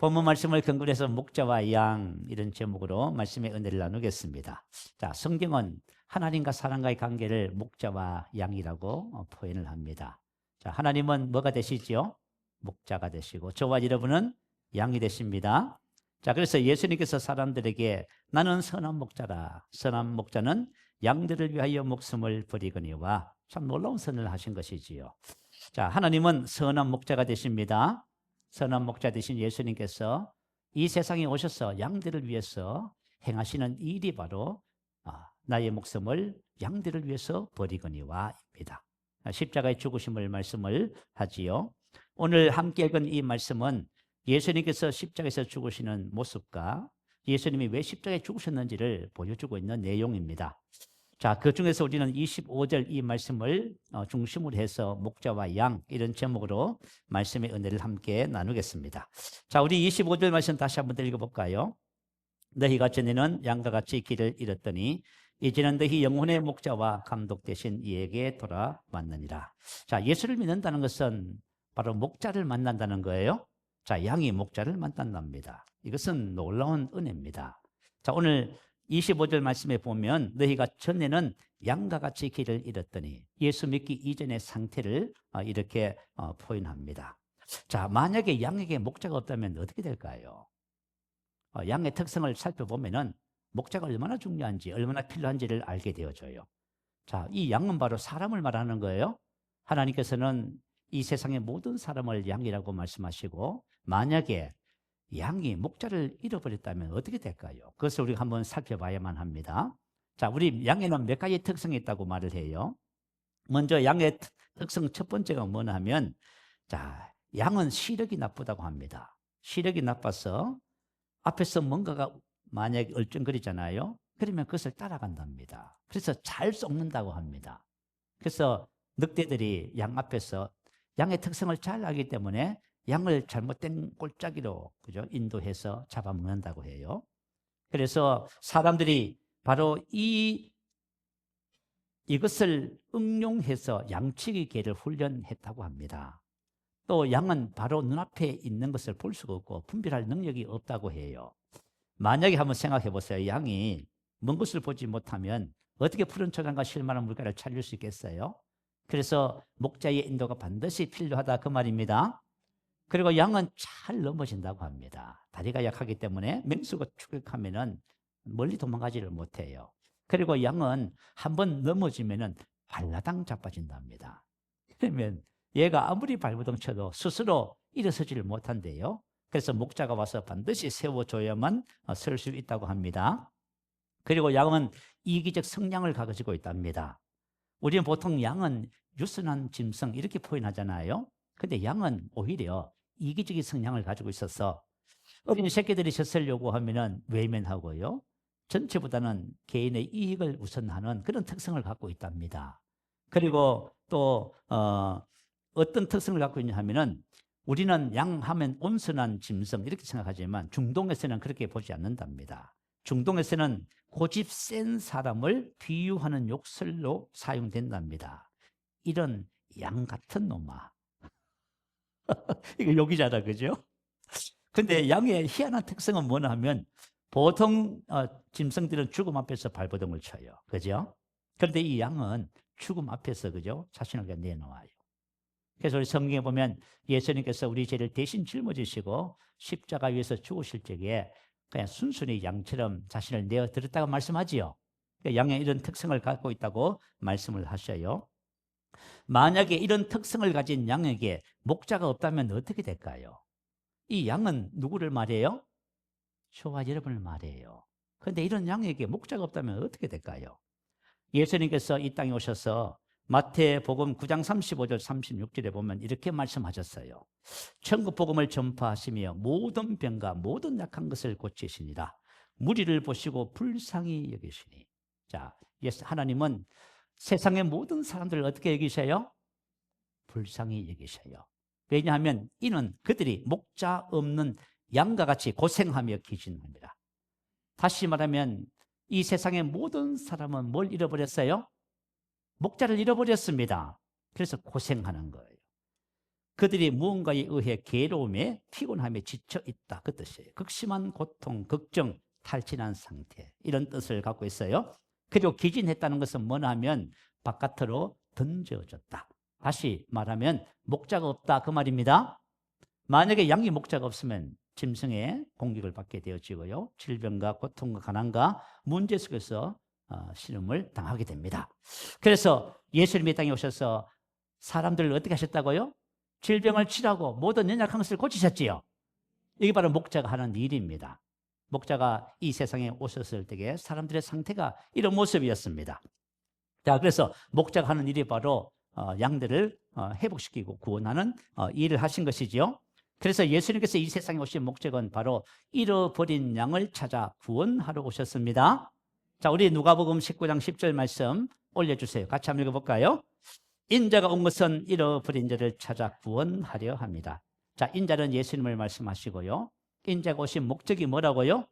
본문 말씀을 근거로 해서 목자와 양 이런 제목으로 말씀의 은혜를 나누겠습니다. 자, 성경은 하나님과 사람과의 관계를 목자와 양이라고 표현을 합니다. 자, 하나님은 뭐가 되시죠? 목자가 되시고 저와 여러분은 양이 되십니다. 자, 그래서 예수님께서 사람들에게 나는 선한 목자라. 선한 목자는 양들을 위하여 목숨을 버리거니와 참 놀라운 선을 하신 것이지요. 자, 하나님은 선한 목자가 되십니다. 선한 목자 되신 예수님께서 이 세상에 오셔서 양들을 위해서 행하시는 일이 바로 나의 목숨을 양들을 위해서 버리거니와입니다. 십자가의 죽으심을 말씀을 하지요. 오늘 함께 읽은 이 말씀은 예수님께서 십자가에서 죽으시는 모습과 예수님이 왜 십자가에 죽으셨는지를 보여주고 있는 내용입니다. 자, 그 중에서 우리는 25절 이 말씀을 중심으로 해서 목자와 양 이런 제목으로 말씀의 은혜를 함께 나누겠습니다. 자, 우리 25절 말씀 다시 한번 읽어볼까요? 너희가 전에는 양과 같이 길을 잃었더니 이제는 너희 영혼의 목자와 감독 되신 이에게 돌아왔느니라. 자, 예수를 믿는다는 것은 바로 목자를 만난다는 거예요. 자, 양이 목자를 만난답니다. 이것은 놀라운 은혜입니다. 자, 오늘 25절 말씀에 보면 너희가 전에는 양과 같이 길을 잃었더니 예수 믿기 이전의 상태를 이렇게 표현합니다. 자, 만약에 양에게 목자가 없다면 어떻게 될까요? 양의 특성을 살펴보면은 목자가 얼마나 중요한지 얼마나 필요한지를 알게 되어져요. 자, 이 양은 바로 사람을 말하는 거예요. 하나님께서는 이 세상의 모든 사람을 양이라고 말씀하시고 만약에 양이 목자를 잃어버렸다면 어떻게 될까요? 그것을 우리가 한번 살펴봐야만 합니다. 자, 우리 양에는 몇 가지 특성이 있다고 말을 해요. 먼저 양의 특성 첫 번째가 뭐냐 하면 자, 양은 시력이 나쁘다고 합니다. 시력이 나빠서 앞에서 뭔가가 만약에 얼쩡거리잖아요. 그러면 그것을 따라간답니다. 그래서 잘 썩는다고 합니다. 그래서 늑대들이 양 앞에서 양의 특성을 잘 알기 때문에 양을 잘못된 골짜기로 그죠? 인도해서 잡아먹는다고 해요. 그래서 사람들이 바로 이것을 응용해서 양치기 개를 훈련했다고 합니다. 또 양은 바로 눈앞에 있는 것을 볼 수가 없고 분별할 능력이 없다고 해요. 만약에 한번 생각해 보세요. 양이 먼 것을 보지 못하면 어떻게 푸른 초장과 실만한 물가를 찾을 수 있겠어요? 그래서 목자의 인도가 반드시 필요하다 그 말입니다. 그리고 양은 잘 넘어진다고 합니다. 다리가 약하기 때문에 맹수가 추격하면은 멀리 도망가지를 못해요. 그리고 양은 한번 넘어지면은 발라당 자빠진답니다. 그러면 얘가 아무리 발버둥 쳐도 스스로 일어서지를 못한대요. 그래서 목자가 와서 반드시 세워줘야만 설 수 있다고 합니다. 그리고 양은 이기적 성향을 가지고 있답니다. 우리는 보통 양은 유순한 짐승 이렇게 표현하잖아요. 근데 양은 오히려 이기적인 성향을 가지고 있어서 어린 새끼들이 젖을 요구하면은 외면하고요. 전체보다는 개인의 이익을 우선하는 그런 특성을 갖고 있답니다. 그리고 또 어떤 특성을 갖고 있냐 하면은 우리는 양 하면 온순한 짐승 이렇게 생각하지만 중동에서는 그렇게 보지 않는답니다. 중동에서는 고집 센 사람을 비유하는 욕설로 사용된답니다. 이런 양 같은 놈아. 이거 욕이잖아, 그죠? 근데 양의 희한한 특성은 뭐냐 하면 보통 짐승들은 죽음 앞에서 발버둥을 쳐요. 그죠? 그런데 이 양은 죽음 앞에서 그죠? 자신을 그냥 내놓아요. 그래서 우리 성경에 보면 예수님께서 우리 죄를 대신 짊어지시고 십자가 위에서 죽으실 적에 그냥 순순히 양처럼 자신을 내어드렸다고 말씀하지요. 그러니까 양의 이런 특성을 갖고 있다고 말씀을 하셔요. 만약에 이런 특성을 가진 양에게 목자가 없다면 어떻게 될까요? 이 양은 누구를 말해요? 저와 여러분을 말해요. 그런데 이런 양에게 목자가 없다면 어떻게 될까요? 예수님께서 이 땅에 오셔서 마태복음 9장 35절 36절에 보면 이렇게 말씀하셨어요. 천국 복음을 전파하시며 모든 병과 모든 약한 것을 고치시니라. 무리를 보시고 불쌍히 여기시니. 자, 하나님은 세상의 모든 사람들을 어떻게 여기셔요? 불쌍히 여기셔요. 왜냐하면 이는 그들이 목자 없는 양과 같이 고생하며 기진합니다. 다시 말하면 이 세상의 모든 사람은 뭘 잃어버렸어요? 목자를 잃어버렸습니다. 그래서 고생하는 거예요. 그들이 무언가에 의해 괴로움에 피곤함에 지쳐 있다. 그 뜻이에요. 극심한 고통, 걱정, 탈진한 상태. 이런 뜻을 갖고 있어요. 그리고 기진했다는 것은 뭐냐면 바깥으로 던져졌다. 다시 말하면 목자가 없다 그 말입니다. 만약에 양이 목자가 없으면 짐승의 공격을 받게 되어지고요. 질병과 고통과 가난과 문제 속에서 신음을 당하게 됩니다. 그래서 예수님이 땅에 오셔서 사람들을 어떻게 하셨다고요? 질병을 치료하고 모든 연약한 것을 고치셨지요. 이게 바로 목자가 하는 일입니다. 목자가 이 세상에 오셨을 때에 사람들의 상태가 이런 모습이었습니다. 자, 그래서 목자가 하는 일이 바로 양들을 회복시키고 구원하는 일을 하신 것이지요. 그래서 예수님께서 이 세상에 오신 목적은 바로 잃어버린 양을 찾아 구원하러 오셨습니다. 자, 우리 누가복음 19장 10절 말씀 올려주세요. 같이 한번 읽어볼까요? 인자가 온 것은 잃어버린 자를 찾아 구원하려 합니다. 자, 인자는 예수님을 말씀하시고요. 인자가 오신 목적이 뭐라고요?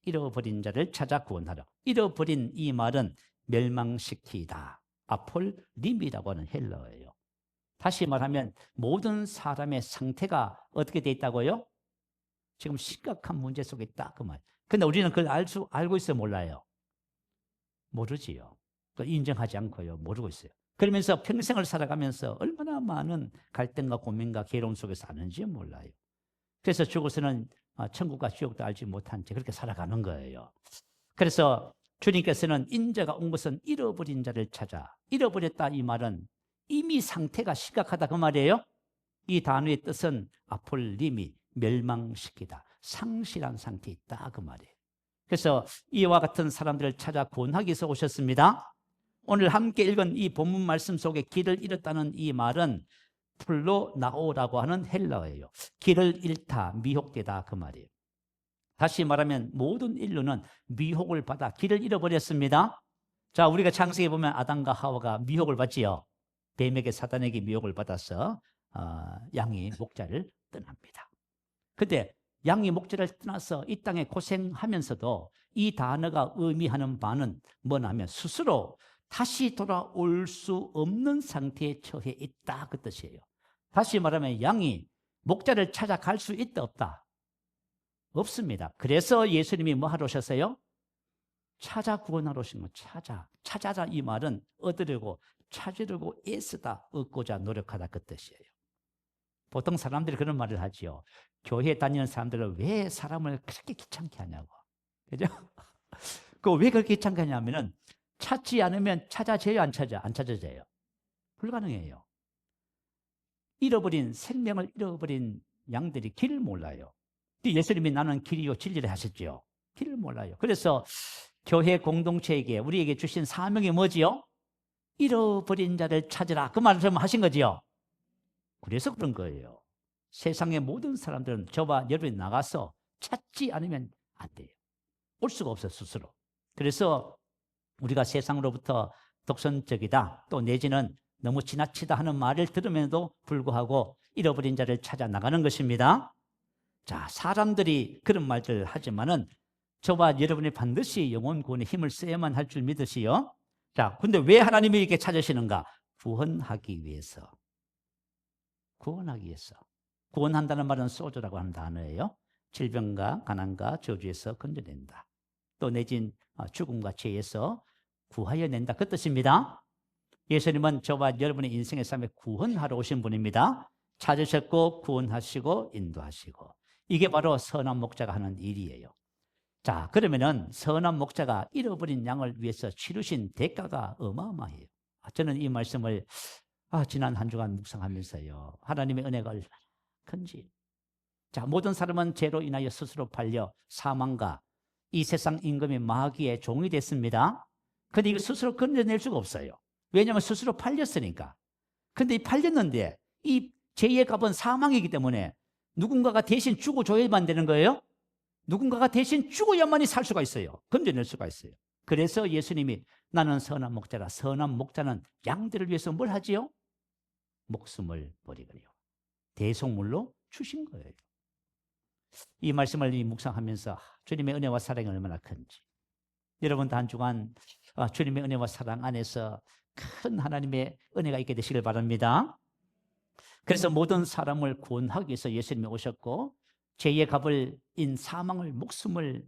잃어버린 자를 찾아 구원하려. 잃어버린 이 말은 멸망시키다. 아폴림이라고 하는 헬라어예요. 다시 말하면 모든 사람의 상태가 어떻게 돼 있다고요? 지금 심각한 문제 속에 있다 그 말. 근데 우리는 그걸 알고 있어요, 몰라요? 모르지요. 또 인정하지 않고요, 모르고 있어요. 그러면서 평생을 살아가면서 얼마나 많은 갈등과 고민과 괴로움 속에서 사는지 몰라요. 그래서 죽어서는 천국과 지옥도 알지 못한 채 그렇게 살아가는 거예요. 그래서 주님께서는 인자가 온 것은 잃어버린 자를 찾아. 잃어버렸다 이 말은 이미 상태가 심각하다 그 말이에요. 이 단어의 뜻은 아폴림이 멸망시키다, 상실한 상태에 있다 그 말이에요. 그래서 이와 같은 사람들을 찾아 구원하기 위해서 오셨습니다. 오늘 함께 읽은 이 본문 말씀 속에 길을 잃었다는 이 말은 플로나오라고 하는 헬라어예요. 길을 잃다, 미혹되다 그 말이에요. 다시 말하면 모든 인류는 미혹을 받아 길을 잃어버렸습니다. 자, 우리가 창세기에 보면 아담과 하와가 미혹을 받지요. 뱀에게, 사단에게 미혹을 받아서 양이 목자를 떠납니다. 근데 양이 목자를 떠나서 이 땅에 고생하면서도 이 단어가 의미하는 바는 뭐냐면 스스로 다시 돌아올 수 없는 상태에 처해 있다 그 뜻이에요. 다시 말하면 양이 목자를 찾아갈 수 있다 없다? 없습니다. 그래서 예수님이 뭐 하러 오셨어요? 찾아 구원하러 오신 거. 찾아라 이 말은 얻으려고, 찾으려고 애쓰다, 얻고자 노력하다 그 뜻이에요. 보통 사람들이 그런 말을 하지요. 교회 다니는 사람들은 왜 사람을 그렇게 귀찮게 하냐고. 그죠? 그 왜 그렇게 귀찮게 하냐면은 찾지 않으면 찾아져요, 안 찾아져요? 불가능해요. 잃어버린 생명을 잃어버린 양들이 길을 몰라요. 예수님이 나는 길이요 진리를 하셨죠. 길을 몰라요. 그래서 교회 공동체에게 우리에게 주신 사명이 뭐지요? 잃어버린 자를 찾으라. 그 말을 좀 하신 거지요. 그래서 그런 거예요. 세상의 모든 사람들은 저와 여러분이 나가서 찾지 않으면 안 돼요. 올 수가 없어요, 스스로. 그래서 우리가 세상으로부터 독선적이다, 또 내지는 너무 지나치다 하는 말을 들음에도 불구하고 잃어버린 자를 찾아 나가는 것입니다. 자, 사람들이 그런 말들 하지만은 저와 여러분이 반드시 영혼 구원에 힘을 써야만 할 줄 믿으시요. 자, 근데 왜 하나님이 이렇게 찾으시는가? 구원하기 위해서. 구원하기 위해서. 구원한다는 말은 소조라고 하는 단어예요. 질병과 가난과 저주에서 건져낸다. 또 내진 죽음과 죄에서 구하여 낸다. 그 뜻입니다. 예수님은 저와 여러분의 인생의 삶에 구원하러 오신 분입니다. 찾으셨고 구원하시고 인도하시고. 이게 바로 선한 목자가 하는 일이에요. 자, 그러면은 선한 목자가 잃어버린 양을 위해서 치르신 대가가 어마어마해요. 저는 이 말씀을 지난 한 주간 묵상하면서요, 하나님의 은혜가 얼마나 큰지. 자, 모든 사람은 죄로 인하여 스스로 팔려 사망과 이 세상 임금의 마귀의 종이 됐습니다. 근데 이거 스스로 건져낼 수가 없어요. 왜냐하면 스스로 팔렸으니까. 근데 이 팔렸는데 이 죄의 값은 사망이기 때문에 누군가가 대신 죽어줘야만 되는 거예요. 누군가가 대신 죽어야만이 살 수가 있어요. 건져낼 수가 있어요. 그래서 예수님이 나는 선한 목자라. 선한 목자는 양들을 위해서 뭘 하지요? 목숨을 버리고요. 대속물로 주신 거예요. 이 말씀을 묵상하면서 주님의 은혜와 사랑이 얼마나 큰지. 여러분도 한 주간 주님의 은혜와 사랑 안에서 큰 하나님의 은혜가 있게 되시길 바랍니다. 그래서 모든 사람을 구원하기 위해서 예수님이 오셨고 죄의 값을 인 사망을 목숨을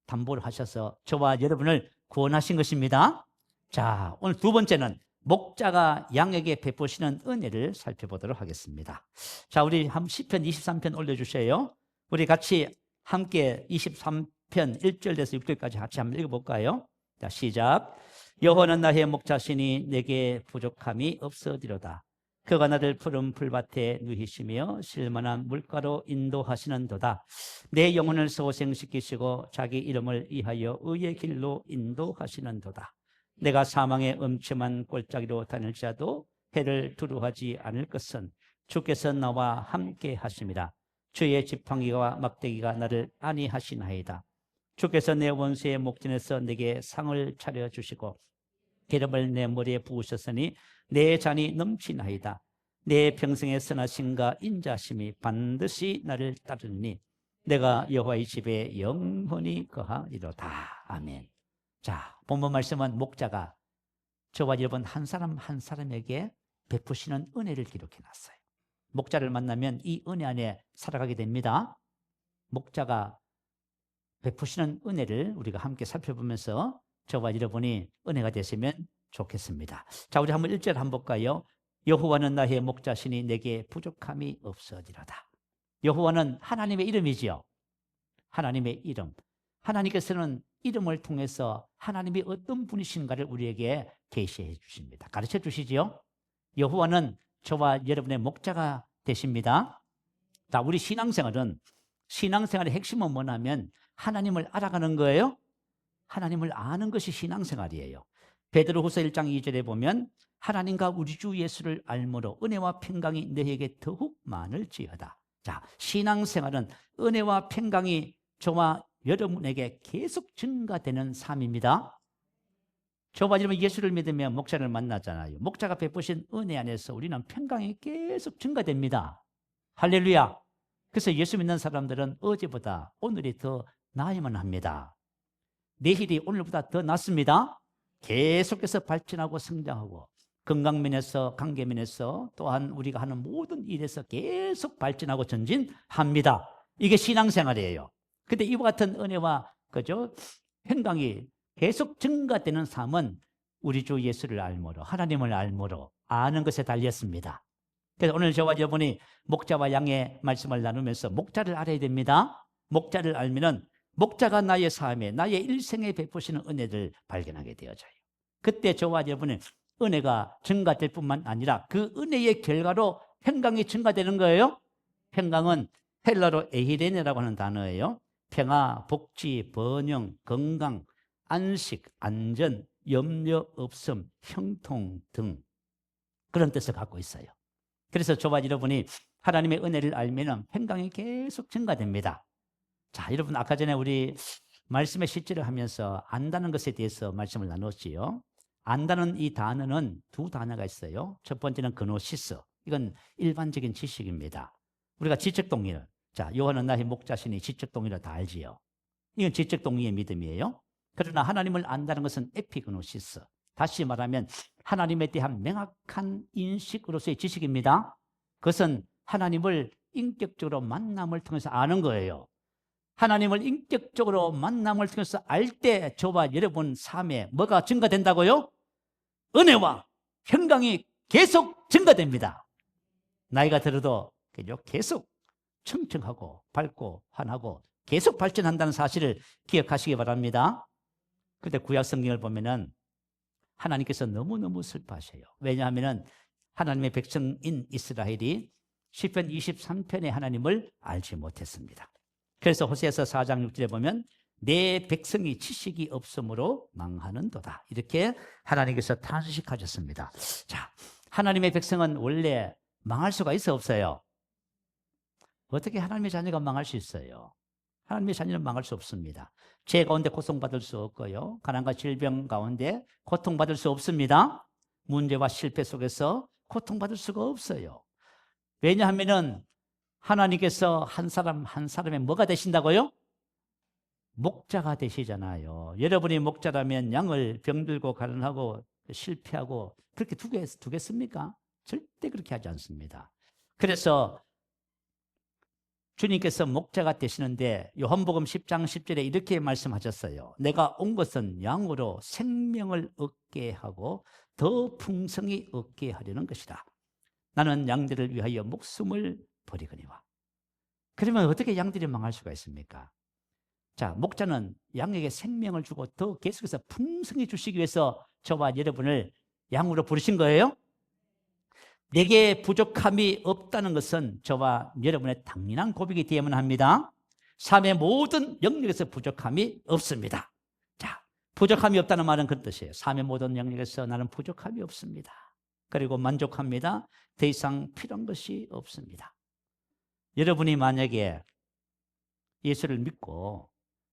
담보로 하셔서 저와 여러분을 구원하신 것입니다. 자, 오늘 두 번째는 목자가 양에게 베푸시는 은혜를 살펴보도록 하겠습니다. 자, 우리 시편 23편 올려주세요. 우리 같이 함께 23편 1절에서 6절까지 같이 한번 읽어볼까요? 자, 시작. 여호와는 나의 목자시니 내게 부족함이 없으리로다. 그가 나를 푸른 풀밭에 누이시며 실만한 물가로 인도하시는도다. 내 영혼을 소생시키시고 자기 이름을 위하여 의의 길로 인도하시는도다. 내가 사망의 음침한 골짜기로 다닐지라도 해를 두려워하지 않을 것은 주께서 나와 함께 하심이라. 주의 지팡이와 막대기가 나를 안위하시나이다. 주께서 내 원수의 목전에서 내게 상을 차려주시고 기름을 내 머리에 부으셨으니 내 잔이 넘치나이다. 내 평생의 선하심과 인자심이 반드시 나를 따르니 내가 여호와의 집에 영원히 거하리로다. 아멘. 자, 본문 말씀은 목자가 저와 여러분 한 사람 한 사람에게 베푸시는 은혜를 기록해놨어요. 목자를 만나면 이 은혜 안에 살아가게 됩니다. 목자가 베푸시는 은혜를 우리가 함께 살펴보면서 저와 여러분이 은혜가 되시면 좋겠습니다. 자, 우리 한번 1절 한번 볼까요? 여호와는 나의 목자시니 내게 부족함이 없으리로다. 여호와는 하나님의 이름이지요. 하나님의 이름. 하나님께서는 이름을 통해서 하나님이 어떤 분이신가를 우리에게 계시해 주십니다. 가르쳐 주시지요. 여호와는 저와 여러분의 목자가 되십니다. 자, 우리 신앙생활의 핵심은 뭐냐면 하나님을 알아가는 거예요. 하나님을 아는 것이 신앙생활이에요. 베드로후서 1장 2절에 보면 하나님과 우리 주 예수를 알므로 은혜와 평강이 너희에게 더욱 많을지어다. 자, 신앙생활은 은혜와 평강이 저와 여러분에게 계속 증가되는 삶입니다. 저와 여러분 예수를 믿으면 목자를 만나잖아요. 목자가 베푸신 은혜 안에서 우리는 평강이 계속 증가됩니다. 할렐루야. 그래서 예수 믿는 사람들은 어제보다 오늘이 더 나아야만 합니다. 내일이 오늘보다 더 낫습니다. 계속해서 발전하고 성장하고 건강면에서 관계면에서 또한 우리가 하는 모든 일에서 계속 발전하고 전진합니다. 이게 신앙생활이에요. 근데 이와 같은 은혜와 평강이 계속 증가되는 삶은 우리 주 예수를 알므로 하나님을 알므로 아는 것에 달렸습니다. 그래서 오늘 저와 여러분이 목자와 양의 말씀을 나누면서 목자를 알아야 됩니다. 목자를 알면은 목자가 나의 삶에 나의 일생에 베푸시는 은혜를 발견하게 되어져요. 그때 저와 여러분의 은혜가 증가될 뿐만 아니라 그 은혜의 결과로 평강이 증가되는 거예요. 평강은 헬라로 에히레네라고 하는 단어예요. 평화, 복지, 번영, 건강, 안식, 안전, 염려 없음, 형통 등 그런 뜻을 갖고 있어요. 그래서 저와 여러분이 하나님의 은혜를 알면 평강이 계속 증가됩니다. 자, 여러분 아까 전에 우리 말씀의 실제를 하면서 안다는 것에 대해서 말씀을 나눴지요. 안다는 이 단어는 두 단어가 있어요. 첫 번째는 그노시스. 이건 일반적인 지식입니다. 우리가 지적 동의를, 자, 요한은 나의 목자시니 지적 동의를 다 알지요. 이건 지적 동의의 믿음이에요. 그러나 하나님을 안다는 것은 에피그노시스. 다시 말하면 하나님에 대한 명확한 인식으로서의 지식입니다. 그것은 하나님을 인격적으로 만남을 통해서 아는 거예요. 하나님을 인격적으로 만남을 통해서 알 때 저와 여러분 삶에 뭐가 증가된다고요? 은혜와 평강이 계속 증가됩니다. 나이가 들어도 계속 청청하고 밝고 환하고 계속 발전한다는 사실을 기억하시기 바랍니다. 그런데 구약 성경을 보면은 하나님께서 너무너무 슬퍼하셔요. 왜냐하면 하나님의 백성인 이스라엘이 시편 23편의 하나님을 알지 못했습니다. 그래서 호세아서 4장 6절에 보면 내 백성이 지식이 없으므로 망하는도다. 이렇게 하나님께서 탄식하셨습니다. 자, 하나님의 백성은 원래 망할 수가 있어 없어요? 어떻게 하나님의 자녀가 망할 수 있어요? 하나님의 자녀는 망할 수 없습니다. 죄 가운데 고통받을 수 없고요. 가난과 질병 가운데 고통받을 수 없습니다. 문제와 실패 속에서 고통받을 수가 없어요. 왜냐하면 하나님께서 한 사람 한 사람의 뭐가 되신다고요? 목자가 되시잖아요. 여러분이 목자라면 양을 병들고 가난하고 실패하고 그렇게 두겠습니까? 절대 그렇게 하지 않습니다. 그래서 주님께서 목자가 되시는데 요한복음 10장 10절에 이렇게 말씀하셨어요. 내가 온 것은 양으로 생명을 얻게 하고 더 풍성히 얻게 하려는 것이다. 나는 양들을 위하여 목숨을 버리거니와. 그러면 어떻게 양들이 망할 수가 있습니까? 자, 목자는 양에게 생명을 주고 더 계속해서 풍성히 주시기 위해서 저와 여러분을 양으로 부르신 거예요. 내게 부족함이 없다는 것은 저와 여러분의 당연한 고백이 되어야만 합니다. 삶의 모든 영역에서 부족함이 없습니다. 자, 부족함이 없다는 말은 그런 뜻이에요. 삶의 모든 영역에서 나는 부족함이 없습니다. 그리고 만족합니다. 더 이상 필요한 것이 없습니다. 여러분이 만약에 예수를 믿고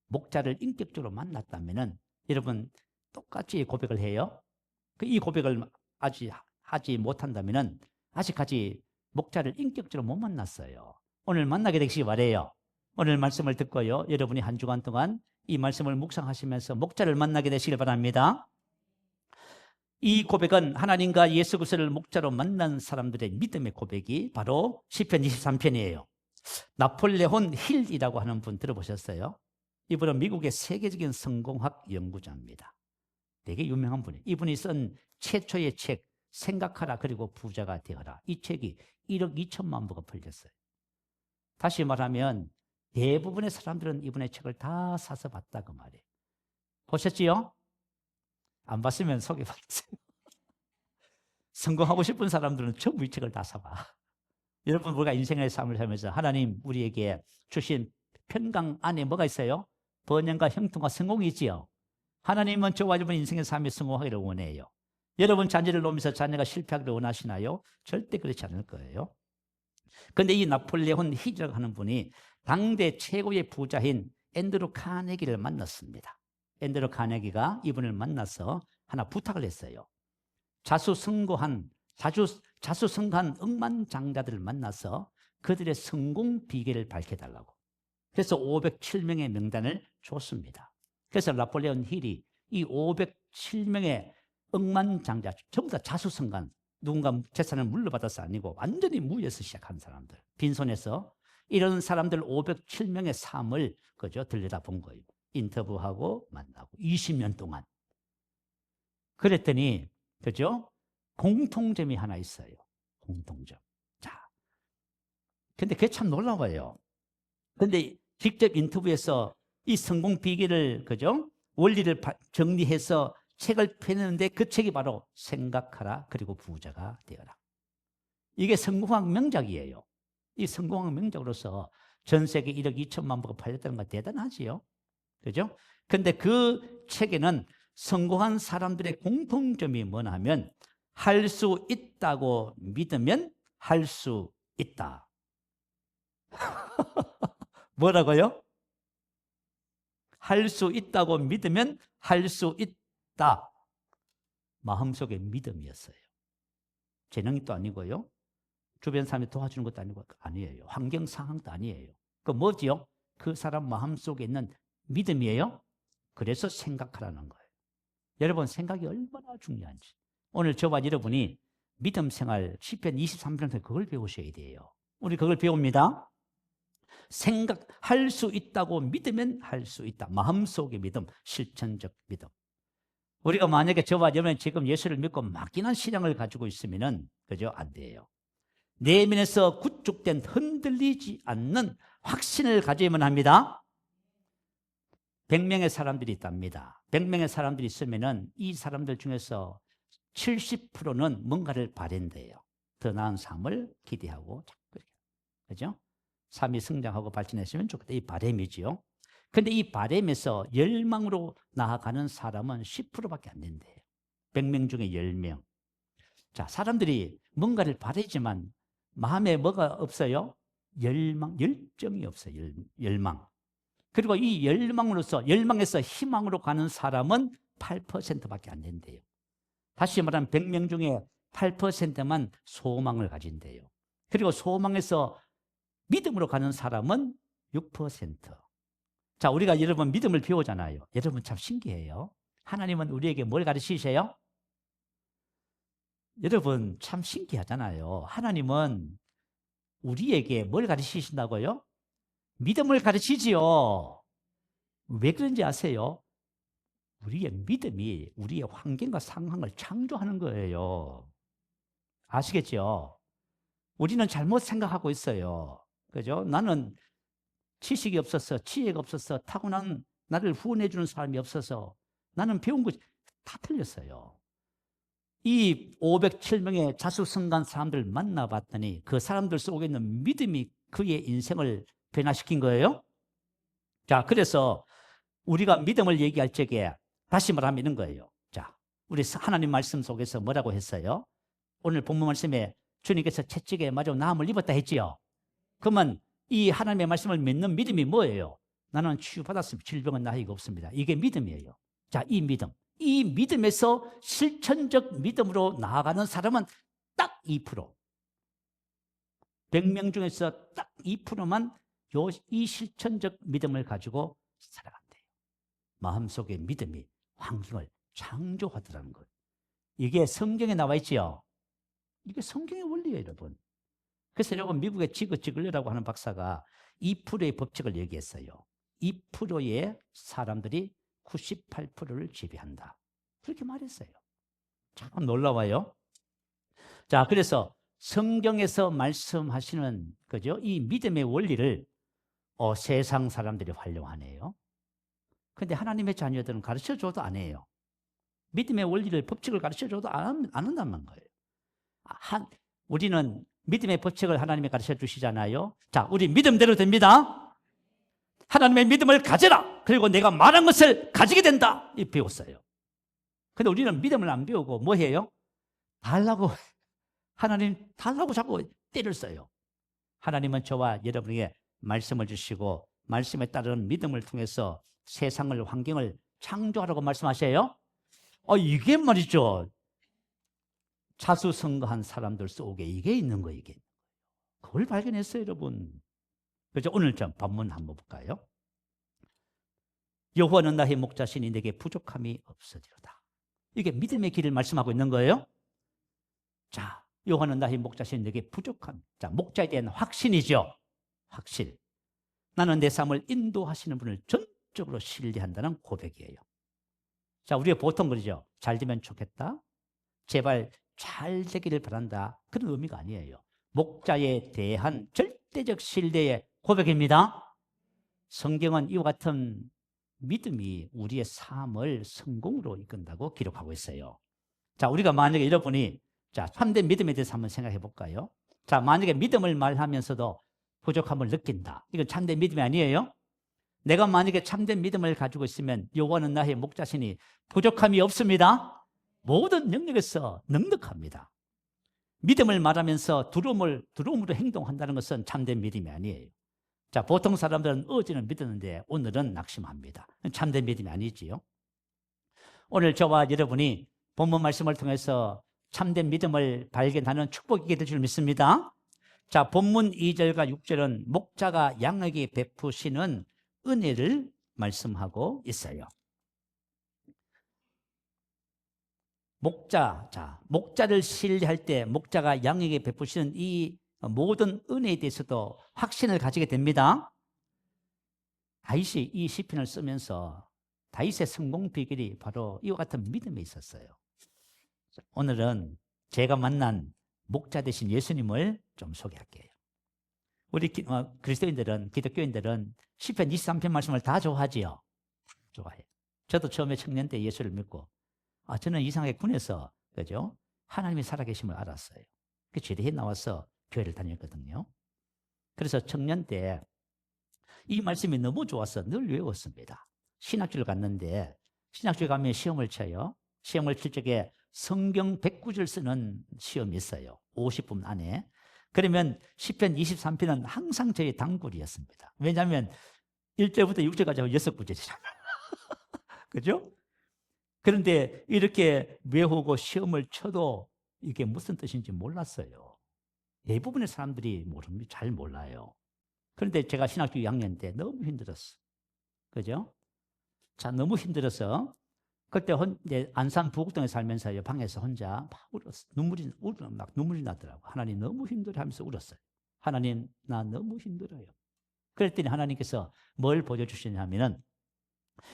목자를 인격적으로 만났다면 여러분 똑같이 고백을 해요. 이 고백을 아직 하지 못한다면 아직까지 목자를 인격적으로 못 만났어요. 오늘 만나게 되시기 바라요. 오늘 말씀을 듣고요, 여러분이 한 주간 동안 이 말씀을 묵상하시면서 목자를 만나게 되시길 바랍니다. 이 고백은 하나님과 예수 그리스도를 목자로 만난 사람들의 믿음의 고백이 바로 시편 23편이에요. 나폴레온 힐이라고 하는 분 들어보셨어요? 이분은 미국의 세계적인 성공학 연구자입니다. 되게 유명한 분이에요. 이분이 쓴 최초의 책 생각하라 그리고 부자가 되어라. 이 책이 1억 2천만 부가 팔렸어요. 다시 말하면 대부분의 사람들은 이분의 책을 다 사서 봤다 그 말이에요. 보셨지요? 안 봤으면 소개받으세요. 성공하고 싶은 사람들은 전부 이 책을 다 사봐. 여러분, 우리가 인생의 삶을 살면서 하나님 우리에게 주신 편강 안에 뭐가 있어요? 번영과 형통과 성공이 있지요. 하나님은 저와 여러분 인생의 삶에 성공하기를 원해요. 여러분 자녀를 놓으면서 자녀가 실패하기를 원하시나요? 절대 그렇지 않을 거예요. 그런데 이 나폴레온 힐이라고 하는 분이 당대 최고의 부자인 앤드루 카네기를 만났습니다. 앤드루 카네기가 이분을 만나서 하나 부탁을 했어요. 자수성가한 억만장자들을 만나서 그들의 성공 비결을 밝혀달라고. 그래서 507명의 명단을 줬습니다. 그래서 나폴레온 힐이 이 507명의 억만장자, 전부 다 자수성가한, 누군가 재산을 물려받아서 아니고 완전히 무에서 시작한 사람들, 빈손에서 이런 사람들 507명의 삶을 그저 들여다본 거예요. 인터뷰하고 만나고 20년 동안. 그랬더니 그죠? 공통점이 하나 있어요. 공통점. 자, 근데 그게 참 놀라워요. 근데 직접 인터뷰에서 이 성공 비결을 그죠? 원리를 정리해서 책을 펴내는데 그 책이 바로 생각하라 그리고 부자가 되어라. 이게 성공학 명작이에요. 이 성공학 명작으로서 전 세계 1억 2천만 부가 팔렸다는 건 대단하지요. 그죠? 근데 그 책에는 성공한 사람들의 공통점이 뭐냐면 할 수 있다고 믿으면 할 수 있다. 뭐라고요? 할 수 있다고 믿으면 할 수 있다. 마음속에 믿음이었어요. 재능이 또 아니고요. 주변 사람이 도와주는 것도 아니에요. 환경 상황도 아니에요. 그 뭐지요? 그 사람 마음속에 있는 믿음이에요. 그래서 생각하라는 거예요. 여러분, 생각이 얼마나 중요한지. 오늘 저와 여러분이 믿음 생활 시편 23편에서 그걸 배우셔야 돼요. 우리 그걸 배웁니다. 생각할 수 있다고 믿으면 할 수 있다. 마음속의 믿음, 실천적 믿음. 우리가 만약에 저와 여러분이 지금 예수를 믿고 막연한 신앙을 가지고 있으면은 그죠? 안 돼요. 내면에서 구축된 흔들리지 않는 확신을 가져야만 합니다. 100명의 사람들이 있답니다. 100명의 사람들이 있으면은 이 사람들 중에서 70%는 뭔가를 바란대요. 더 나은 삶을 기대하고 자꾸 그죠? 삶이 성장하고 발전했으면 좋겠다. 이 바람이지요. 근데 이 바람에서 열망으로 나아가는 사람은 10%밖에 안 된대요. 100명 중에 10명. 자, 사람들이 뭔가를 바라지만 마음에 뭐가 없어요? 열정이 없어요. 열망. 그리고 이 열망에서 희망으로 가는 사람은 8%밖에 안 된대요. 다시 말하면 100명 중에 8%만 소망을 가진대요. 그리고 소망에서 믿음으로 가는 사람은 6%. 자, 우리가 여러분 믿음을 배우잖아요. 여러분 참 신기해요. 하나님은 우리에게 뭘 가르치세요? 여러분 참 신기하잖아요. 하나님은 우리에게 뭘 가르치신다고요? 믿음을 가르치지요. 왜 그런지 아세요? 우리의 믿음이 우리의 환경과 상황을 창조하는 거예요. 아시겠죠? 우리는 잘못 생각하고 있어요. 그죠? 나는 지식이 없어서, 지혜가 없어서, 타고난 나를 후원해 주는 사람이 없어서 나는 배운 것이 다 틀렸어요. 이 507명의 자수성가한 사람들 만나봤더니 그 사람들 속에 있는 믿음이 그의 인생을 변화시킨 거예요. 자, 그래서 우리가 믿음을 얘기할 적에 다시 말하면 이런 거예요. 자, 우리 하나님 말씀 속에서 뭐라고 했어요? 오늘 본문 말씀에 주님께서 채찍에 맞아 나음을 입었다 했지요. 그러면 이 하나님의 말씀을 믿는 믿음이 뭐예요? 나는 치유받았으면 질병은 나이가 없습니다. 이게 믿음이에요. 자, 이 믿음. 이 믿음에서 실천적 믿음으로 나아가는 사람은 딱 2%. 100명 중에서 딱 2%만 이 실천적 믿음을 가지고 살아간대요. 마음속의 믿음이 환경을 창조하더라는 거예요. 이게 성경에 나와 있지요. 이게 성경의 원리예요, 여러분. 그래서 여러분 미국의 지그지글러라고 하는 박사가 2%의 법칙을 얘기했어요. 2%의 사람들이 98%를 지배한다. 그렇게 말했어요. 참 놀라워요. 자, 그래서 성경에서 말씀하시는 그죠? 이 믿음의 원리를 세상 사람들이 활용하네요. 근데 하나님의 자녀들은 가르쳐줘도 안 해요. 믿음의 원리를, 법칙을 가르쳐줘도 안 한다는 거예요. 우리는 믿음의 법칙을 하나님이 가르쳐 주시잖아요. 자, 우리 믿음대로 됩니다. 하나님의 믿음을 가져라. 그리고 내가 말한 것을 가지게 된다. 이 배웠어요. 근데 우리는 믿음을 안 배우고 뭐 해요? 달라고, 하나님 달라고 자꾸 때를 써요. 하나님은 저와 여러분에게 말씀을 주시고 말씀에 따르는 믿음을 통해서 세상을, 환경을 창조하라고 말씀하셔요. 이게 말이죠. 자수성가한 사람들 속에 이게 있는 거예요. 이게. 그걸 발견했어요, 여러분. 그래서 오늘 좀 본문 한번 볼까요? 여호와는 나의 목자시니 내게 부족함이 없으리로다. 이게 믿음의 길을 말씀하고 있는 거예요. 자, 여호와는 나의 목자시니 내게 부족함. 자, 목자에 대한 확신이죠. 확신. 나는 내 삶을 인도하시는 분을 전적으로 신뢰한다는 고백이에요. 자, 우리가 보통 그러죠. 잘 되면 좋겠다. 제발 잘 되기를 바란다. 그런 의미가 아니에요. 목자에 대한 절대적 신뢰의 고백입니다. 성경은 이와 같은 믿음이 우리의 삶을 성공으로 이끈다고 기록하고 있어요. 자, 우리가 만약에 여러분이 자, 참된 믿음에 대해서 한번 생각해 볼까요? 자, 만약에 믿음을 말하면서도 부족함을 느낀다. 이건 참된 믿음이 아니에요. 내가 만약에 참된 믿음을 가지고 있으면 여호와는 나의 목자시니 부족함이 없습니다. 모든 영역에서 넉넉합니다. 믿음을 말하면서 두려움으로 행동한다는 것은 참된 믿음이 아니에요. 자, 보통 사람들은 어제는 믿었는데 오늘은 낙심합니다. 참된 믿음이 아니지요. 오늘 저와 여러분이 본문 말씀을 통해서 참된 믿음을 발견하는 축복이 될 줄 믿습니다. 자, 본문 2절과 6절은 목자가 양에게 베푸시는 은혜를 말씀하고 있어요. 목자를 신뢰할 때 목자가 양에게 베푸시는 이 모든 은혜에 대해서도 확신을 가지게 됩니다. 다윗이 이 시편을 쓰면서 다윗의 성공 비결이 바로 이와 같은 믿음에 있었어요. 오늘은 제가 만난 목자 되신 예수님을 좀 소개할게요. 우리 그리스도인들은, 기독교인들은 시편 23편 말씀을 다 좋아하지요. 좋아해요. 저도 처음에 청년 때 예수를 믿고 저는 이상하게 군에서 그죠? 하나님이 살아계심을 알았어요. 그 제대에 나와서 교회를 다녔거든요. 그래서 청년 때 이 말씀이 너무 좋아서 늘 외웠습니다. 신학교를 갔는데 신학교에 가면 시험을 쳐요. 시험을 칠 적에 성경 109절 쓰는 시험이 있어요. 50분 안에. 그러면 시편 23편은 항상 저의 단골이었습니다. 왜냐하면 1절부터 6절까지 하고 6구절이잖아요. 그죠? 그런데 이렇게 외우고 시험을 쳐도 이게 무슨 뜻인지 몰랐어요. 대부분의 사람들이 잘 몰라요. 그런데 제가 신학교 2학년 때 너무 힘들었어. 그죠? 자, 너무 힘들어서 그때 안산 부곡동에 살면서 방에서 혼자 막 울었어. 눈물이 나더라고. 하나님 너무 힘들어 하면서 울었어요. 하나님, 나 너무 힘들어요. 그랬더니 하나님께서 뭘 보여주시냐면은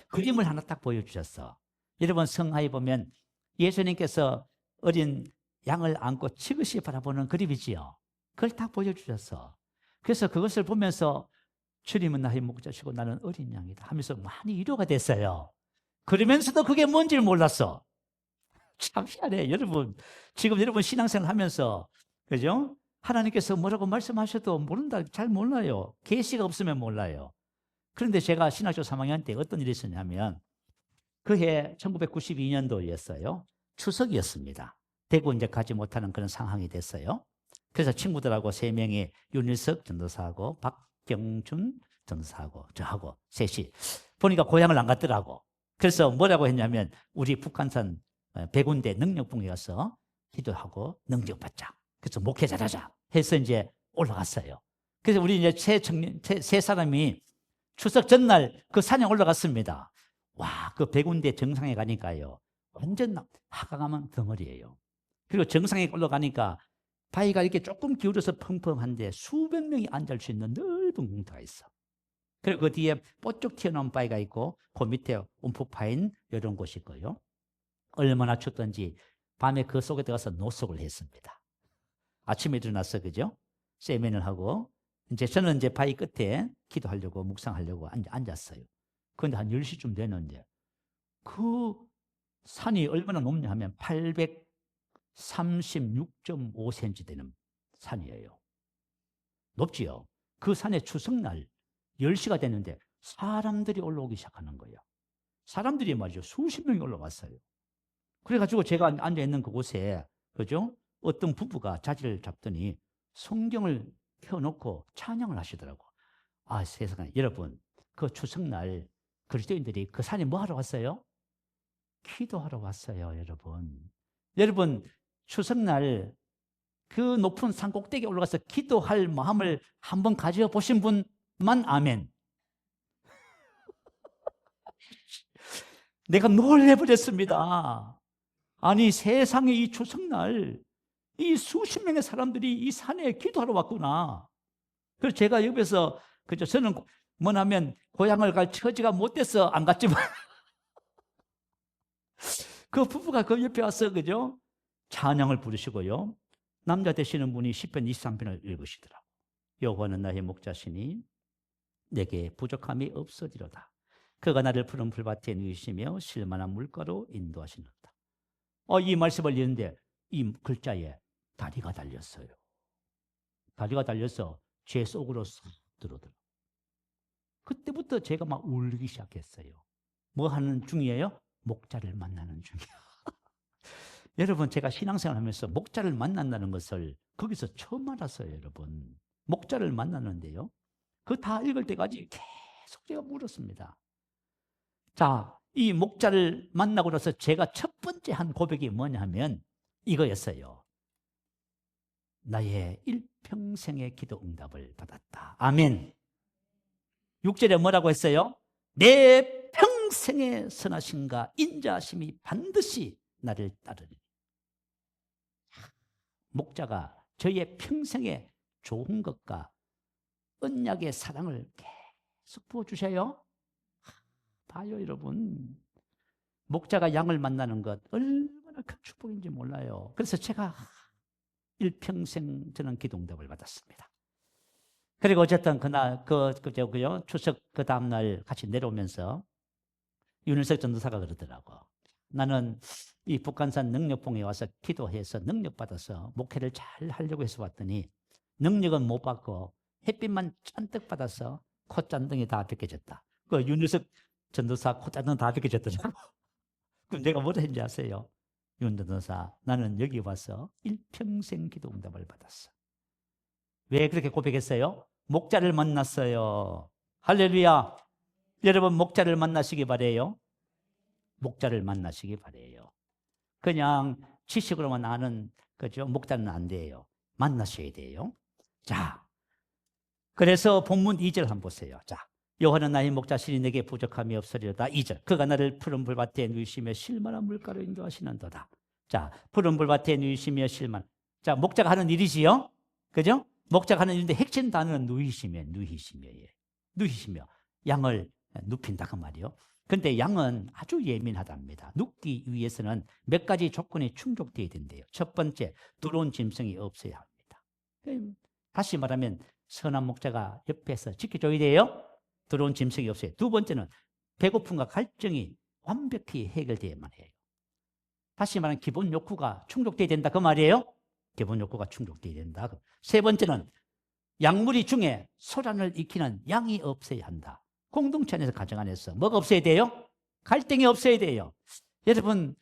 그림을 하나 딱 보여주셨어. 여러분 성하에 보면 예수님께서 어린 양을 안고 지그시 바라보는 그림이지요. 그걸 딱 보여주셨어. 그래서 그것을 보면서 주님은 나의 목자시고 나는 어린 양이다 하면서 많이 위로가 됐어요. 그러면서도 그게 뭔지를 몰랐어. 참 희한해. 여러분, 지금 여러분 신앙생활 하면서, 그죠? 하나님께서 뭐라고 말씀하셔도 모른다, 잘 몰라요. 계시가 없으면 몰라요. 그런데 제가 신학교 3학년 때 어떤 일이 있었냐면, 그해 1992년도였어요. 추석이었습니다. 대구 이제 가지 못하는 그런 상황이 됐어요. 그래서 친구들하고 3명이 윤일석 전도사하고 박경준 전도사하고 저하고 셋이 보니까 고향을 안 갔더라고. 그래서 뭐라고 했냐면 우리 북한산 백운대 능력봉에 가서 기도하고 능력받자. 그래서 목회 잘하자 해서 이제 올라갔어요. 그래서 우리 이제 세 사람이 추석 전날 그 산에 올라갔습니다. 와, 그 백운대 정상에 가니까요. 완전 하강하면 덩어리예요. 그리고 정상에 올라가니까 바위가 이렇게 조금 기울어서 펑펑한데 수백 명이 앉을 수 있는 넓은 공터가 있어. 그리고 그 뒤에 뽀쭉 튀어나온 바위가 있고 그 밑에 움푹 파인 이런 곳이 있고요. 얼마나 춥던지 밤에 그 속에 들어가서 노숙을 했습니다. 아침에 일어나서 그죠? 세면을 하고 이제 저는 이제 바위 끝에 기도하려고 묵상하려고 앉았어요. 그런데 한 10시쯤 되는데 그 산이 얼마나 높냐 하면 836.5cm 되는 산이에요. 높지요. 그 산에 추석날 10시가 됐는데 사람들이 올라오기 시작하는 거예요. 사람들이 말이죠. 수십 명이 올라왔어요. 그래가지고 제가 앉아있는 그곳에, 그죠? 어떤 부부가 자리를 잡더니 성경을 펴놓고 찬양을 하시더라고. 아, 세상에. 여러분, 그 추석날 그리스도인들이 그 산에 뭐 하러 왔어요? 기도하러 왔어요, 여러분. 여러분, 추석날 그 높은 산 꼭대기에 올라가서 기도할 마음을 한번 가져보신 분만 아멘. 내가 놀래버렸습니다. 아니, 세상에 이 추석날 이 수십 명의 사람들이 이 산에 기도하러 왔구나. 그래서 제가 옆에서, 그죠? 저는 뭐냐면 고향을 갈 처지가 못 돼서 안 갔지만 그 부부가 그 옆에 와서, 그죠? 찬양을 부르시고요. 남자 되시는 분이 시편 23편을 읽으시더라고요. 여호와는 나의 목자시니 내게 부족함이 없으리로다. 그가 나를 푸른 풀밭에 누이시며 쉴만한 물가로 인도하시는다. 이 말씀을 읽는데 이 글자에 다리가 달렸어요. 다리가 달려서 제 속으로 싹 들어오더라고요. 그때부터 제가 막 울기 시작했어요. 뭐 하는 중이에요? 목자를 만나는 중이에요. 여러분, 제가 신앙생활 하면서 목자를 만난다는 것을 거기서 처음 알았어요, 여러분. 목자를 만났는데요. 그거 다 읽을 때까지 계속 제가 물었습니다. 자, 이 목자를 만나고 나서 제가 첫 번째 한 고백이 뭐냐 하면 이거였어요. 나의 일평생의 기도 응답을 받았다. 아멘. 6절에 뭐라고 했어요? 내 평생의 선하심과 인자하심이 반드시 나를 따르리. 목자가 저의 평생의 좋은 것과 언약의 사랑을 계속 부어주셔요. 봐요, 여러분. 목자가 양을 만나는 것 얼마나 큰 축복인지 몰라요. 그래서 제가 일평생 저는 기도응답을 받았습니다. 그리고 어쨌든 그날 추석 그 다음날 같이 내려오면서 윤일석 전도사가 그러더라고. 나는 이 북한산 능력봉에 와서 기도해서 능력 받아서 목회를 잘 하려고 해서 왔더니 능력은 못 받고 햇빛만 잔뜩 받아서 콧잔등이 다 벗겨졌다. 그 윤일석 전도사 콧잔등 다 벗겨졌더라고. 그럼 내가 뭐라 했는지 아세요? 윤 전도사, 나는 여기 와서 일평생 기도 응답을 받았어. 왜 그렇게 고백했어요? 목자를 만났어요. 할렐루야. 여러분, 목자를 만나시기 바래요. 목자를 만나시기 바래요. 그냥 지식으로만 아는, 그죠? 목자는 안 돼요. 만나셔야 돼요. 자, 그래서 본문 2절 한번 보세요. 자, 여호와는 나의 목자시니 내게 부족함이 없으리로다. 2절, 그가 나를 푸른 풀밭에 누이시며 쉴만한 물가로 인도하시는도다. 자, 푸른 풀밭에 누이시며 쉴만. 자, 목자가 하는 일이지요. 그죠? 목자가 하는 일인데 핵심 단어는 누히시며예요. 누히시며 양을 눕힌다 그 말이요. 그런데 양은 아주 예민하답니다. 눕기 위해서는 몇 가지 조건이 충족되어야 된대요. 첫 번째, 들어온 짐승이 없어야 합니다. 다시 말하면 선한 목자가 옆에서 지켜줘야 돼요. 들어온 짐승이 없어요. 두 번째는 배고픔과 갈증이 완벽히 해결되어야만 해요. 다시 말하면 기본 욕구가 충족되어야 된다 그 말이에요. 기본 욕구가 충족되어야 된다. 세 번째는 양무리 중에 소란을 익히는 양이 없어야 한다. 공동체 안에서 가정 안에서 뭐가 없어야 돼요? 갈등이 없어야 돼요. 여러분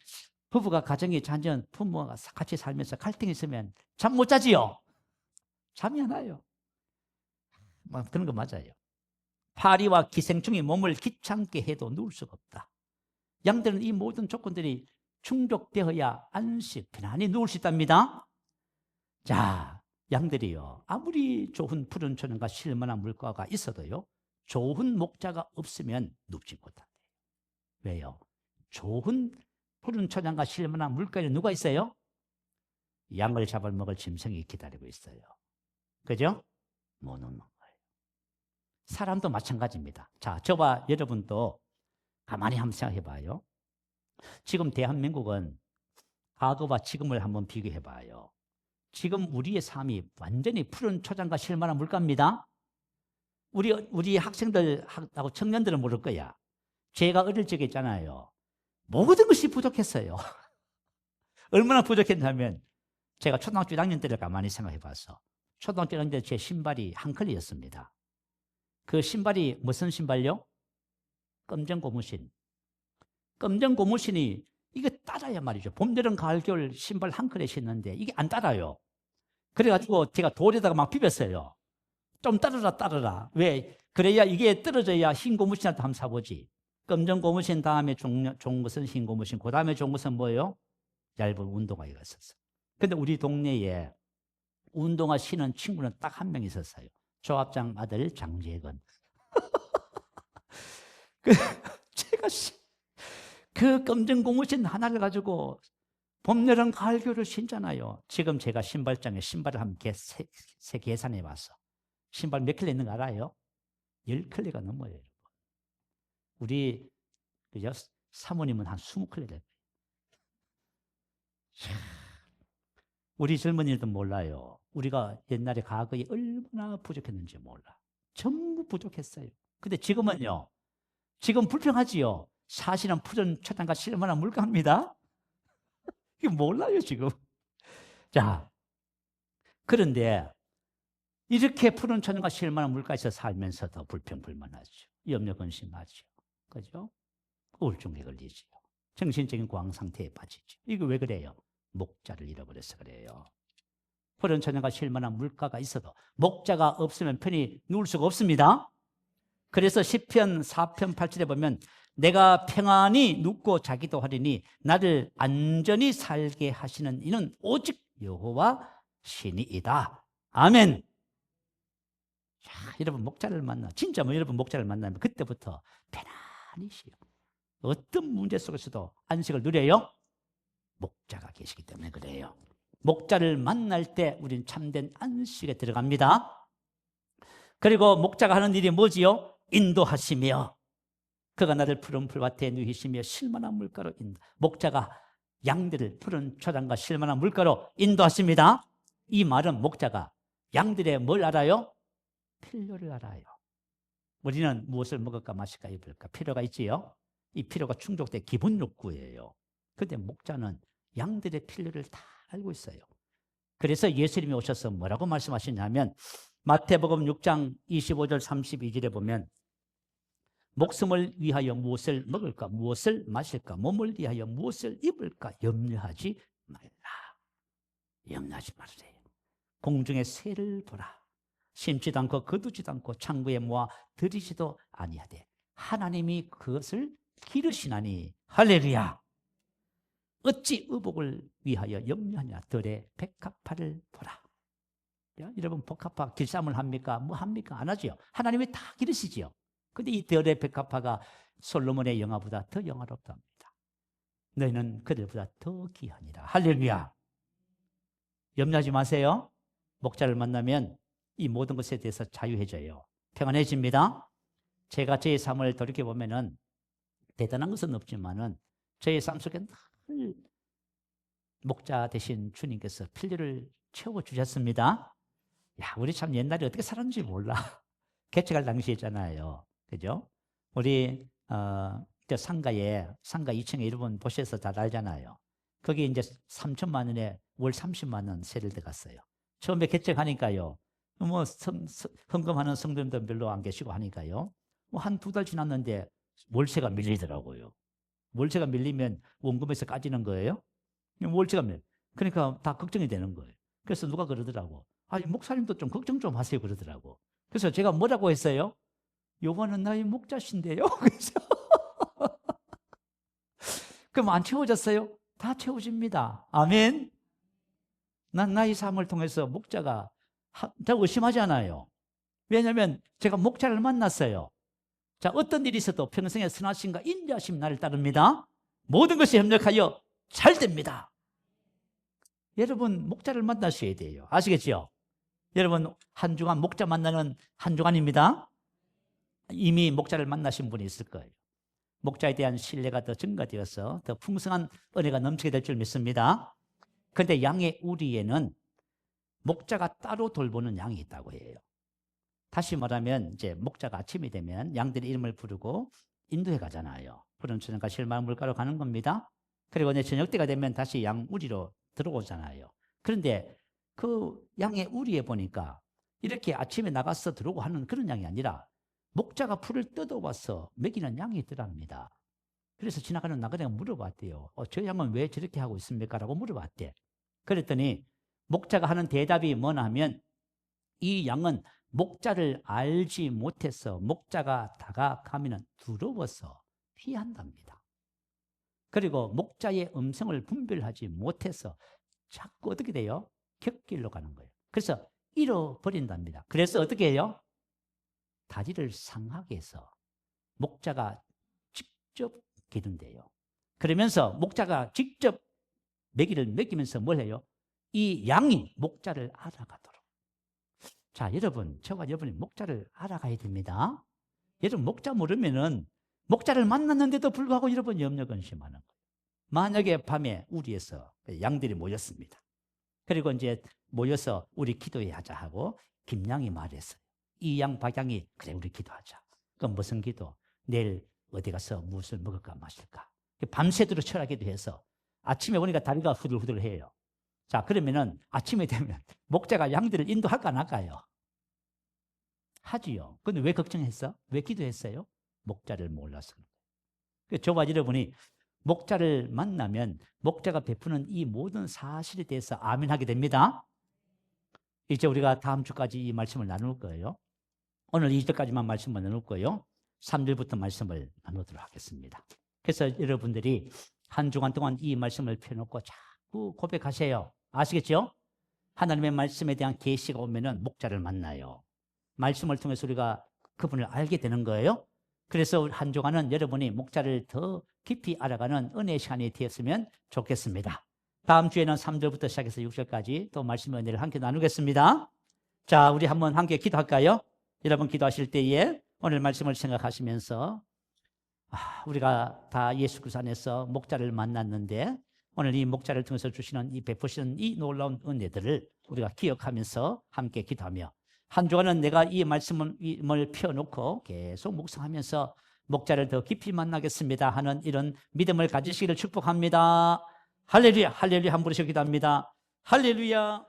부부가 가정이 자녀 부모가 같이 살면서 갈등이 있으면 잠 못 자지요? 잠이 안 와요. 그런 거 맞아요. 파리와 기생충이 몸을 귀찮게 해도 누울 수가 없다. 양들은 이 모든 조건들이 충족되어야 안식, 편안히 누울 수 있답니다. 자, 양들이요. 아무리 좋은 푸른 초장과 쉴만한 물가가 있어도요. 좋은 목자가 없으면 눕지 못한대요. 왜요? 좋은 푸른 초장과 쉴만한 물가에 누가 있어요? 양을 잡아먹을 짐승이 기다리고 있어요. 그죠? 못 눕는 거예요. 사람도 마찬가지입니다. 자, 저와 여러분도 가만히 한번 생각해 봐요. 지금 대한민국은 과거와 지금을 한번 비교해 봐요. 지금 우리의 삶이 완전히 푸른 초장과 쉴만한 물가입니다. 우리 학생들하고 청년들은 모를 거야. 제가 어릴 적에 있잖아요. 모든 것이 부족했어요. 얼마나 부족했냐면 제가 초등학교 1학년 때를 가만히 생각해 봐서 초등학교 1학년 때 제 신발이 한 컬러였습니다. 그 신발이 무슨 신발요? 검정 고무신. 검정 고무신이 이게 따라야 말이죠. 봄, 여름, 가을, 겨울 신발 한 컬에 신는데 이게 안 따라요. 그래가지고 제가 돌에다가 막 비볐어요. 좀 따르라. 왜? 그래야 이게 떨어져야 흰 고무신한테 한번 사보지. 검정 고무신 다음에 좋은 것은 흰 고무신, 그 다음에 좋은 것은 뭐예요? 얇은 운동화가 있었어요. 근데 우리 동네에 운동화 신은 친구는 딱 한 명 있었어요. 조합장 아들 장재건. 제가 그 검정 고무신 하나를 가지고 봄, 여름, 가을, 겨울을 신잖아요. 지금 제가 신발장에 신발을 한번 세 계산해 봤어. 신발 몇 켤레 있는 거 알아요? 10켤레가 넘어요. 우리 그죠? 사모님은 한 20켤레 돼요. 우리 젊은이들도 몰라요. 우리가 옛날에 과거에 얼마나 부족했는지 몰라. 전부 부족했어요. 근데 지금은요. 지금 불평하지요. 사실은 푸른 초장과 쉴만한 물가입니다. 이거 몰라요 지금. 자, 그런데 이렇게 푸른 초장과 쉴만한 물가에서 살면서도 불평불만하죠. 염려 근심하죠. 그죠? 우울증에 걸리죠. 정신적인 공황 상태에 빠지죠. 이거 왜 그래요? 목자를 잃어버려서 그래요. 푸른 초장과 쉴만한 물가가 있어도 목자가 없으면 편히 누울 수가 없습니다. 그래서 시편 4편 8절에 보면 내가 평안히 눕고 자기도 하리니 나를 안전히 살게 하시는 이는 오직 여호와 신이이다. 아멘. 자, 여러분 목자를 진짜 여러분 목자를 만나면 그때부터 편안히 쉬어요. 어떤 문제 속에서도 안식을 누려요? 목자가 계시기 때문에 그래요. 목자를 만날 때 우리는 참된 안식에 들어갑니다. 그리고 목자가 하는 일이 뭐지요? 인도하시며 그가 나를 푸른 풀밭에 누이시며 쉴만한 물가로 목자가 양들을 푸른 초장과 쉴만한 물가로 인도하십니다. 이 말은 목자가 양들의 뭘 알아요? 필요를 알아요. 우리는 무엇을 먹을까 마실까 입을까 필요가 있지요. 이 필요가 충족된 기본 욕구예요. 그런데 목자는 양들의 필요를 다 알고 있어요. 그래서 예수님이 오셔서 뭐라고 말씀하시냐면 마태복음 6장 25절 32절에 보면 목숨을 위하여 무엇을 먹을까 무엇을 마실까 몸을 위하여 무엇을 입을까 염려하지 말라. 염려하지 말으래요. 공중의 새를 보라. 심지도 않고 거두지도 않고 창고에 모아 들이지도 아니하되 하나님이 그것을 기르시나니 할렐루야. 어찌 의복을 위하여 염려하냐. 들의 백합화를 보라. 야, 여러분 복합화 길쌈을 합니까? 뭐 합니까? 안 하지요. 하나님이 다 기르시지요. 근데 이 들의 백합화가 솔로몬의 영화보다 더 영화롭답니다. 너희는 그들보다 더 귀하니라. 할렐루야. 염려하지 마세요. 목자를 만나면 이 모든 것에 대해서 자유해져요. 평안해집니다. 제가 제 삶을 돌이켜보면은 대단한 것은 없지만은 저의 삶 속에 늘 목자 되신 주님께서 필요를 채워주셨습니다. 야, 우리 참 옛날에 어떻게 살았는지 몰라. 개척할 당시였잖아요. 그죠? 우리, 저 상가 2층에 여러분 보셔서 잘 알잖아요. 거기 이제 3천만 원에 월 30만 원 세를 들어갔어요. 처음에 개척하니까요. 뭐, 헌금하는 성도님도 별로 안 계시고 하니까요. 뭐, 한 2달 지났는데 월세가 밀리더라고요. 월세가 밀리면 원금에서 까지는 거예요. 월세가 밀려. 그러니까 다 걱정이 되는 거예요. 그래서 누가 그러더라고. 목사님도 좀 걱정 좀 하세요. 그러더라고. 그래서 제가 뭐라고 했어요? 요번은 나의 목자신데요. 그래서 그럼 안 채워졌어요? 다 채워집니다. 아멘. 난 나의 삶을 통해서 목자가 저 의심하지 않아요. 왜냐하면 제가 목자를 만났어요. 자, 어떤 일이 있어도 평생에 선하심과 인자하심 나를 따릅니다. 모든 것이 협력하여 잘 됩니다. 여러분 목자를 만나셔야 돼요. 아시겠죠? 여러분 한 주간 목자 만나는 한 주간입니다. 이미 목자를 만나신 분이 있을 거예요. 목자에 대한 신뢰가 더 증가되어서 더 풍성한 은혜가 넘치게 될 줄 믿습니다. 그런데 양의 우리에는 목자가 따로 돌보는 양이 있다고 해요. 다시 말하면 이제 목자가 아침이 되면 양들의 이름을 부르고 인도해 가잖아요. 푸른 초장과 실마을 물가로 가는 겁니다. 그리고 이제 저녁 때가 되면 다시 양 우리로 들어오잖아요. 그런데 그 양의 우리에 보니까 이렇게 아침에 나가서 들어오고 하는 그런 양이 아니라 목자가 풀을 뜯어와서 먹이는 양이 있더랍니다. 그래서 지나가는 나그네가 물어봤대요. 저 양은 왜 저렇게 하고 있습니까? 라고 물어봤대. 그랬더니 목자가 하는 대답이 뭐냐 하면 이 양은 목자를 알지 못해서 목자가 다가가면 두려워서 피한답니다. 그리고 목자의 음성을 분별하지 못해서 자꾸 어떻게 돼요? 곁길로 가는 거예요. 그래서 잃어버린답니다. 그래서 어떻게 해요? 다리를 상하게 해서 목자가 직접 기른대요. 그러면서 목자가 직접 먹이를 먹이면서 뭘 해요? 이 양이 목자를 알아가도록. 자, 여러분, 저와 여러분이 목자를 알아가야 됩니다. 여러분, 목자 모르면은 목자를 만났는데도 불구하고 여러분 염려근심하는 거예요. 만약에 밤에 우리에서 양들이 모였습니다. 그리고 이제 모여서 우리 기도해야 하자 하고 김양이 말했어요. 이 양 박양이 그래 우리 기도하자. 그럼 무슨 기도? 내일 어디 가서 무엇을 먹을까 마실까? 밤새도록 철학기도 해서 아침에 보니까 다리가 후들후들해요. 자, 그러면은 아침에 되면 목자가 양들을 인도할까 안 할까요? 하지요. 근데 왜 걱정했어? 왜 기도했어요? 목자를 몰라서. 저와 여러분이 목자를 만나면 목자가 베푸는 이 모든 사실에 대해서 아멘하게 됩니다. 이제 우리가 다음 주까지 이 말씀을 나눌 거예요. 오늘 2절까지만 말씀을 나눌 거예요. 3절부터 말씀을 나누도록 하겠습니다. 그래서 여러분들이 한 주간 동안 이 말씀을 펴놓고 자꾸 고백하세요. 아시겠죠? 하나님의 말씀에 대한 계시가 오면은 목자를 만나요. 말씀을 통해서 우리가 그분을 알게 되는 거예요. 그래서 한 주간은 여러분이 목자를 더 깊이 알아가는 은혜의 시간이 되었으면 좋겠습니다. 다음 주에는 3절부터 시작해서 6절까지 또 말씀의 은혜를 함께 나누겠습니다. 자, 우리 한번 함께 기도할까요? 여러분 기도하실 때에 오늘 말씀을 생각하시면서 우리가 다 예수 그리스도 안에서 목자를 만났는데 오늘 이 목자를 통해서 주시는 이 베푸시는 이 놀라운 은혜들을 우리가 기억하면서 함께 기도하며 한 주간은 내가 이 말씀을 펴놓고 계속 묵상하면서 목자를 더 깊이 만나겠습니다 하는 이런 믿음을 가지시기를 축복합니다. 할렐루야, 할렐루야 한 부르시고 기도합니다. 할렐루야.